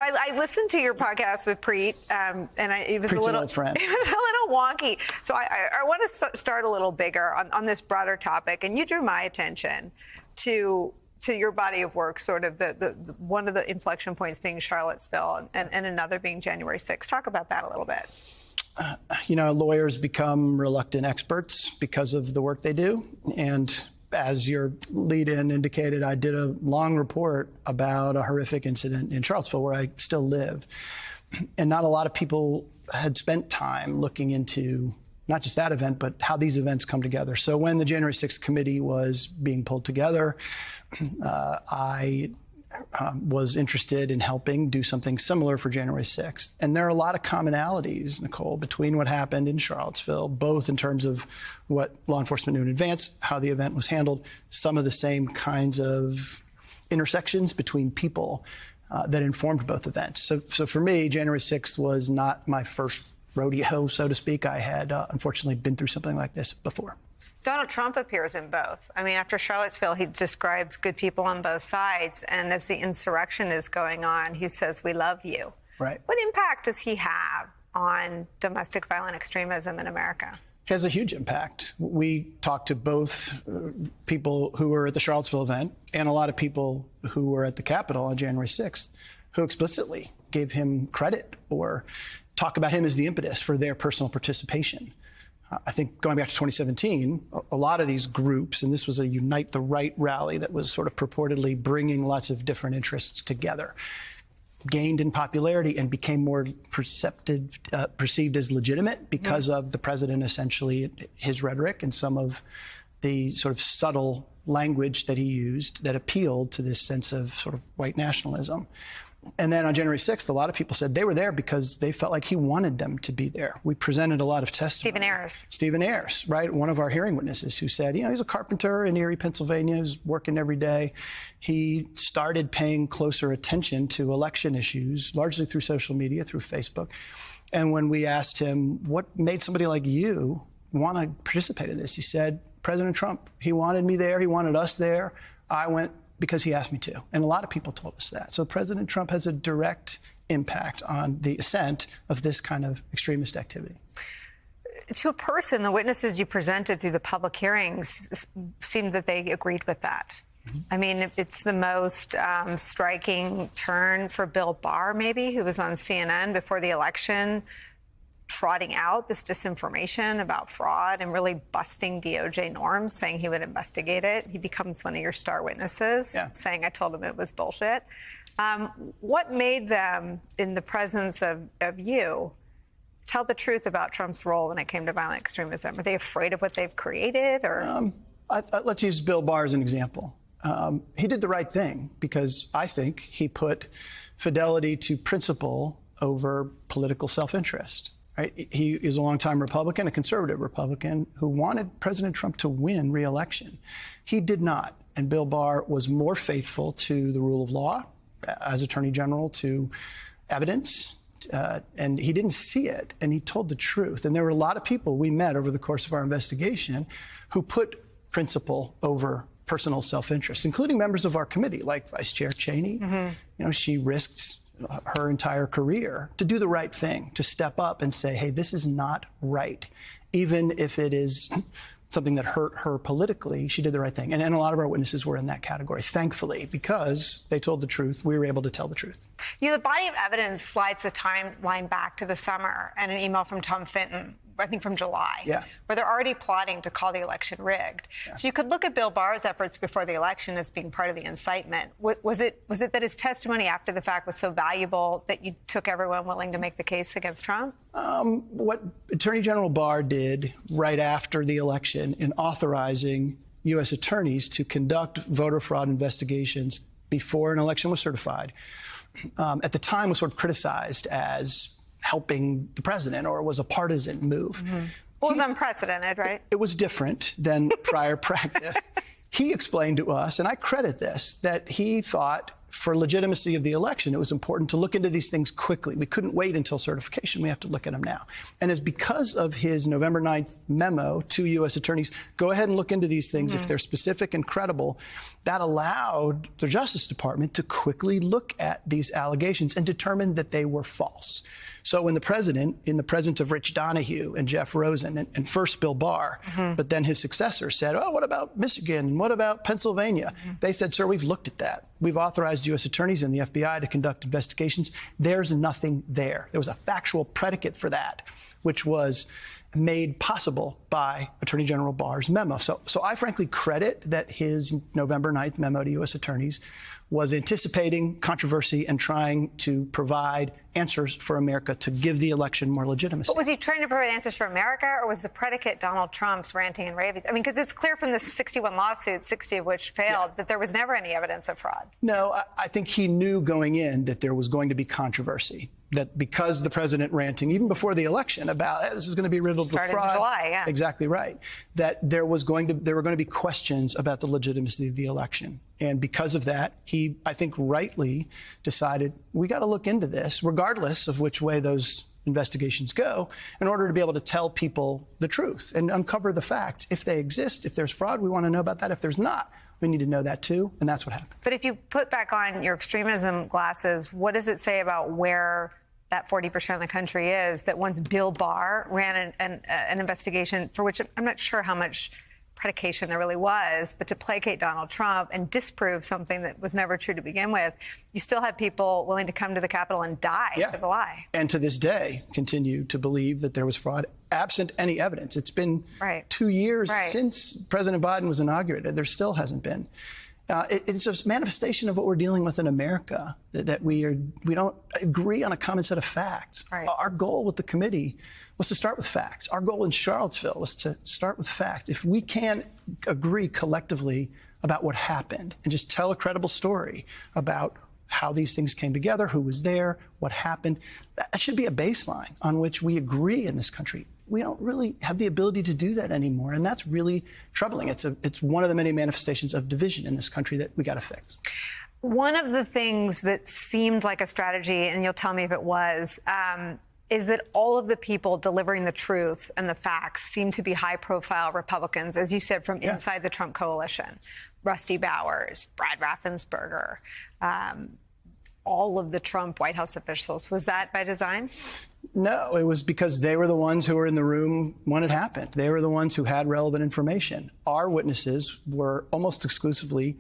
I listened to your podcast with Preet, and it was Preet's an old friend. It was a little wonky. So I want to start a little bigger on this broader topic, and you drew my attention to your body of work, sort of the one of the inflection points being Charlottesville, and another being January 6th. Talk about that a little bit. Lawyers become reluctant experts because of the work they do, and as your lead-in indicated, I did a long report about a horrific incident in Charlottesville where I still live. And not a lot of people had spent time looking into not just that event, but how these events come together. So when the January 6th committee was being pulled together, I was interested in helping do something similar for January 6th. And there are a lot of commonalities, Nicole, between what happened in Charlottesville, both in terms of what law enforcement knew in advance, how the event was handled, some of the same kinds of intersections between people that informed both events. So for me, January 6th was not my first rodeo, so to speak. I had unfortunately been through something like this before. Donald Trump appears in both. I mean, after Charlottesville, he describes good people on both sides. And as the insurrection is going on, he says, "We love you." Right. What impact does he have on domestic violent extremism in America? He has a huge impact. We talked to both people who were at the Charlottesville event and a lot of people who were at the Capitol on January 6th who explicitly gave him credit or talk about him as the impetus for their personal participation. I think going back to 2017, a lot of these groups, and this was a Unite the Right rally that was sort of purportedly bringing lots of different interests together, gained in popularity and became more perceived as legitimate because of the president, essentially, his rhetoric and some of the sort of subtle language that he used that appealed to this sense of sort of white nationalism. And then on January 6th, a lot of people said they were there because they felt like he wanted them to be there. We presented a lot of testimony. Stephen Ayers, right? One of our hearing witnesses who said, he's a carpenter in Erie, Pennsylvania, who's working every day. He started paying closer attention to election issues, largely through social media, through Facebook. And when we asked him, what made somebody like you want to participate in this? He said, President Trump, he wanted me there. He wanted us there. I went because he asked me to. And a lot of people told us that. So President Trump has a direct impact on the ascent of this kind of extremist activity. To a person, the witnesses you presented through the public hearings seemed that they agreed with that. Mm-hmm. I mean, it's the most striking turn for Bill Barr, maybe, who was on CNN before the election, trotting out this disinformation about fraud and really busting DOJ norms, saying he would investigate it. He becomes one of your star witnesses, saying, I told him it was bullshit. What made them, in the presence of you, tell the truth about Trump's role when it came to violent extremism? Are they afraid of what they've created? Or let's use Bill Barr as an example. He did the right thing because I think he put fidelity to principle over political self-interest. Right? He is a longtime Republican, a conservative Republican, who wanted President Trump to win re-election. He did not. And Bill Barr was more faithful to the rule of law as Attorney General, to evidence, and he didn't see it, and he told the truth. And there were a lot of people we met over the course of our investigation who put principle over personal self-interest, including members of our committee, like Vice Chair Cheney. Mm-hmm. She risked her entire career to do the right thing, to step up and say, hey, this is not right. Even if it is something that hurt her politically, she did the right thing. And a lot of our witnesses were in that category, thankfully, because they told the truth. We were able to tell the truth. The body of evidence slides the timeline back to the summer and an email from Tom Fitton, I think from July, where they're already plotting to call the election rigged. So you could look at Bill Barr's efforts before the election as being part of the incitement. Was it that his testimony after the fact was so valuable that you took everyone willing to make the case against Trump? What Attorney General Barr did right after the election in authorizing U.S. attorneys to conduct voter fraud investigations before an election was certified, at the time was sort of criticized as helping the president, or it was a partisan move. Mm-hmm. Well, it was unprecedented, right? It was different than prior practice. He explained to us, and I credit this, that he thought for legitimacy of the election, it was important to look into these things quickly. We couldn't wait until certification. We have to look at them now. And it's because of his November 9th memo to U.S. attorneys, go ahead and look into these things if they're specific and credible. That allowed the Justice Department to quickly look at these allegations and determine that they were false. So when the president, in the presence of Rich Donahue and Jeff Rosen and first Bill Barr, but then his successor said, oh, what about Michigan? And what about Pennsylvania? They said, sir, we've looked at that. We've authorized U.S. attorneys and the FBI to conduct investigations. There's nothing there. There was a factual predicate for that, which was made possible by Attorney General Barr's memo. So I frankly credit that his November 9th memo to U.S. attorneys was anticipating controversy and trying to provide answers for America to give the election more legitimacy. But was he trying to provide answers for America, or was the predicate Donald Trump's ranting and raving? I mean, because it's clear from the 61 lawsuits, 60 of which failed, that there was never any evidence of fraud. No, I think he knew going in that there was going to be controversy, that because the president ranting, even before the election, about this is going to be riddled with fraud. In July, yeah. Exactly right. That there were going to be questions about the legitimacy of the election. And because of that, he, I think, rightly decided we got to look into this, regardless of which way those investigations go, in order to be able to tell people the truth and uncover the facts. If they exist, if there's fraud, we want to know about that. If there's not, we need to know that too. And that's what happened. But if you put back on your extremism glasses, what does it say about where that 40% of the country is, that once Bill Barr ran an investigation for which I'm not sure how much predication there really was, but to placate Donald Trump and disprove something that was never true to begin with, you still have people willing to come to the Capitol and die for the lie. And to this day, continue to believe that there was fraud, absent any evidence. It's been 2 years since President Biden was inaugurated. There still hasn't been. It's a manifestation of what we're dealing with in America, that we don't agree on a common set of facts. Our goal with the committee was to start with facts. Our goal in Charlottesville was to start with facts. If we can agree collectively about what happened and just tell a credible story about how these things came together, who was there, what happened, that should be a baseline on which we agree in this country. We don't really have the ability to do that anymore, and that's really troubling. It's one of the many manifestations of division in this country that we got to fix. One of the things that seemed like a strategy, and you'll tell me if it was, is that all of the people delivering the truth and the facts seem to be high-profile Republicans, as you said, from inside the Trump coalition. Rusty Bowers, Brad Raffensperger, all of the Trump White House officials. Was that by design? No, it was because they were the ones who were in the room when it happened. They were the ones who had relevant information. Our witnesses were almost exclusively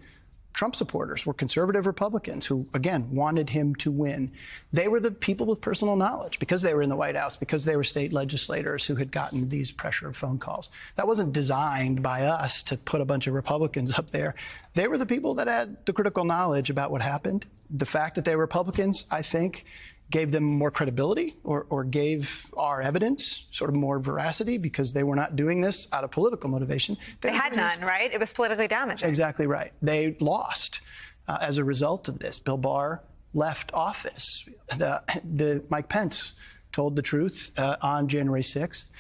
Trump supporters, were conservative Republicans who, again, wanted him to win. They were the people with personal knowledge because they were in the White House, because they were state legislators who had gotten these pressure phone calls. That wasn't designed by us to put a bunch of Republicans up there. They were the people that had the critical knowledge about what happened. The fact that they were Republicans, I think, gave them more credibility or gave our evidence sort of more veracity, because they were not doing this out of political motivation. They had none, right? It was politically damaging. Exactly right. They lost as a result of this. Bill Barr left office. Mike Pence told the truth on January 6th.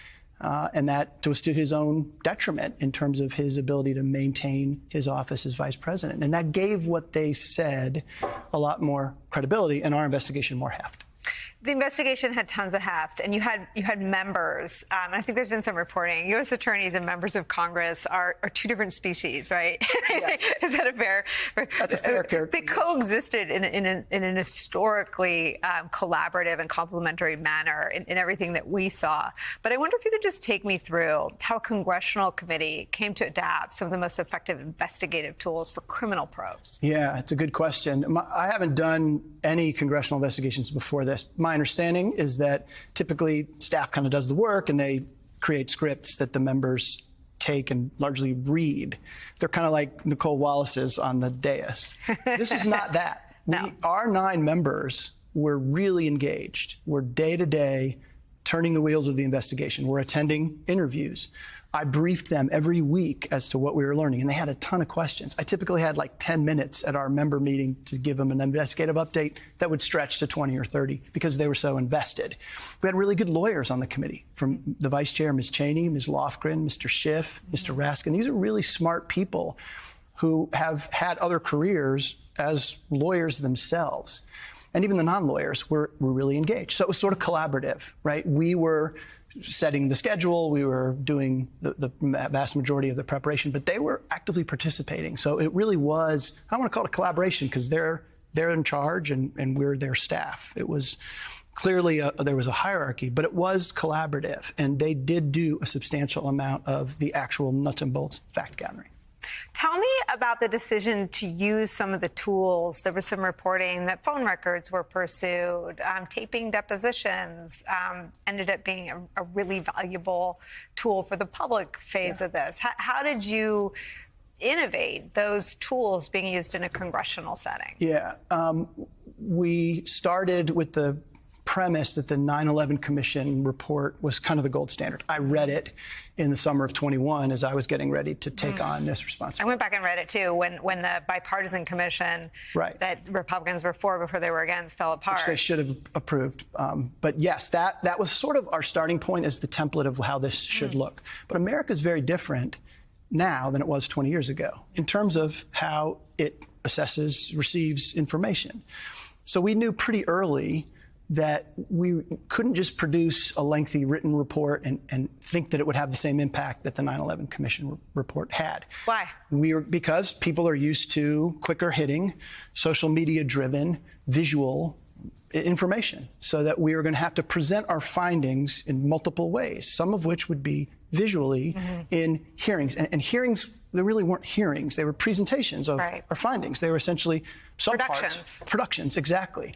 And that was to his own detriment in terms of his ability to maintain his office as vice president. And that gave what they said a lot more credibility and our investigation more heft. The investigation had tons of heft, and you had members. And I think there's been some reporting. U.S. attorneys and members of Congress are two different species, right? Yes. Is that a fair? That's a fair character. They coexisted in an historically collaborative and complementary manner in everything that we saw. But I wonder if you could just take me through how a congressional committee came to adapt some of the most effective investigative tools for criminal probes. Yeah, it's a good question. I haven't done any congressional investigations before this. My understanding is that typically staff kind of does the work and they create scripts that the members take and largely read. They're kind of like Nicole Wallace's on the dais. This is not that. No. Our 9 members were really engaged. We're day to day turning the wheels of the investigation. We're attending interviews. I briefed them every week as to what we were learning, and they had a ton of questions. I typically had like 10 minutes at our member meeting to give them an investigative update that would stretch to 20 or 30 because they were so invested. We had really good lawyers on the committee, from the vice chair, Ms. Cheney, Ms. Lofgren, Mr. Schiff, Mr. Raskin. These are really smart people who have had other careers as lawyers themselves. And even the non-lawyers were really engaged. So it was sort of collaborative, right? We were setting the schedule, we were doing the vast majority of the preparation, but they were actively participating. So it really was, I don't want to call it a collaboration because they're in charge and we're their staff. It was clearly there was a hierarchy, but it was collaborative, and they did do a substantial amount of the actual nuts and bolts fact gathering. Tell me about the decision to use some of the tools. There was some reporting that phone records were pursued, taping depositions ended up being a really valuable tool for the public phase of this. How did you innovate those tools being used in a congressional setting? Yeah, we started with the premise that the 9/11 Commission report was kind of the gold standard. I read it in the summer of 21 as I was getting ready to take on this responsibility. I went back and read it too when the bipartisan commission that Republicans were for before they were against fell apart. Which they should have approved. But yes, that was sort of our starting point as the template of how this should look. But America is very different now than it was 20 years ago in terms of how it assesses, receives information. So we knew pretty early that we couldn't just produce a lengthy written report and think that it would have the same impact that the 9/11 Commission report had. Why? Because people are used to quicker hitting, social media driven, visual information, so that we were going to have to present our findings in multiple ways, some of which would be visually in hearings. And hearings, they really weren't hearings. They were presentations of our findings. They were essentially productions, exactly.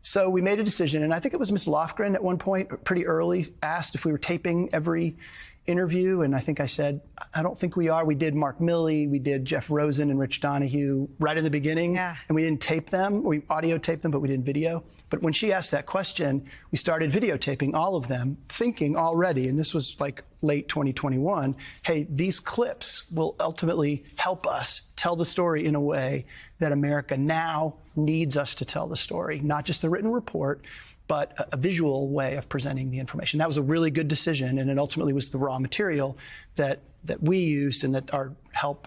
So we made a decision, and I think it was Ms. Lofgren at one point, pretty early, asked if we were taping every interview, and I think I said, I don't think we are. We did Mark Milley, we did Jeff Rosen and Rich Donahue right in the beginning, and we didn't tape them. We audio taped them, but we didn't video. But when she asked that question, we started videotaping all of them, thinking already, and this was like late 2021, hey, these clips will ultimately help us tell the story in a way that America now needs us to tell the story, not just the written report, but a visual way of presenting the information. That was a really good decision, and it ultimately was the raw material that we used and that our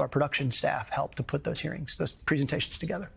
production staff helped to put those presentations together.